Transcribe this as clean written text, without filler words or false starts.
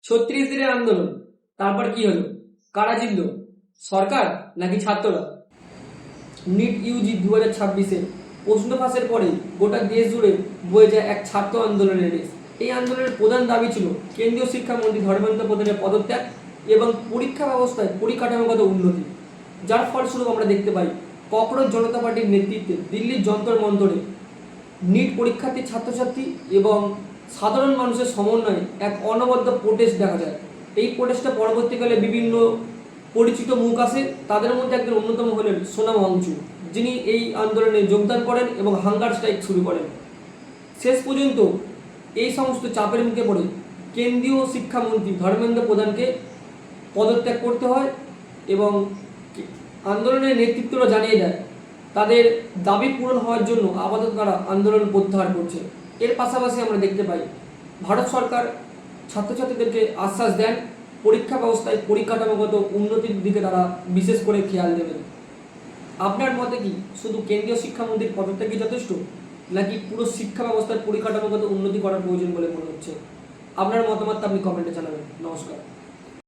ছত্রিশ দিনের আন্দোলন, তারপর কি হলো? কারা জিতলো, সরকার নাকি ছাত্ররা? নিট ইউজি 2026-এ প্রশ্ন ফাঁসের পরে গোটা দেশ জুড়ে বয়ে যায় এক ছাত্র আন্দোলনের রেস। এই আন্দোলনের প্রধান দাবি ছিল কেন্দ্রীয় শিক্ষামন্ত্রী ধর্মেন্দ্র প্রধানের পদত্যাগ এবং পরীক্ষা ব্যবস্থায় পরিকাঠামোগত উন্নতি। যার ফলস্বরূপ আমরা দেখতে পাই ককরোচ জনতা পার্টির নেতৃত্বে দিল্লির যন্তর মন্তরে নিট পরীক্ষার্থী, ছাত্রছাত্রী এবং সাধারণ মানুষের সমন্বয়ে এক অনবদ্য প্রোটেস্ট দেখা যায়। এই প্রোটেস্টে পরবর্তীকালে বিভিন্ন পরিচিত মুখ আসে। তাদের মধ্যে একজন অন্যতম হলেন সোনাম ওয়াংচুক, যিনি এই আন্দোলনে যোগদান করেন এবং হাঙ্গার স্ট্রাইক শুরু করেন। শেষ পর্যন্ত এই সমস্ত চাপের মুখে পড়ে কেন্দ্রীয় শিক্ষামন্ত্রী ধর্মেন্দ্র প্রধানকে পদত্যাগ করতে হয় এবং আন্দোলনের নেতৃত্বরা জানিয়ে দেয় তাদের দাবি পূরণ হওয়ার জন্য আপাতত তারা আন্দোলন প্রত্যাহার করছে। এর পাশাপাশি আমরা দেখতে পাই ভারত সরকার ছাত্রছাত্রীদেরকে আশ্বাস দেন পরীক্ষা ব্যবস্থায় পরিকাঠামোগত উন্নতির দিকে তারা বিশেষ করে খেয়াল দেবেন। আপনার মতে কি শুধু কেন্দ্রীয় শিক্ষামন্ত্রীর পদত্যাগই যথেষ্ট, নাকি পুরো শিক্ষা ব্যবস্থার পরিকাঠামোগত উন্নতি করার প্রয়োজন বলে মনে হচ্ছে? আপনার মতামতটা আপনি কমেন্টে জানাবেন। নমস্কার।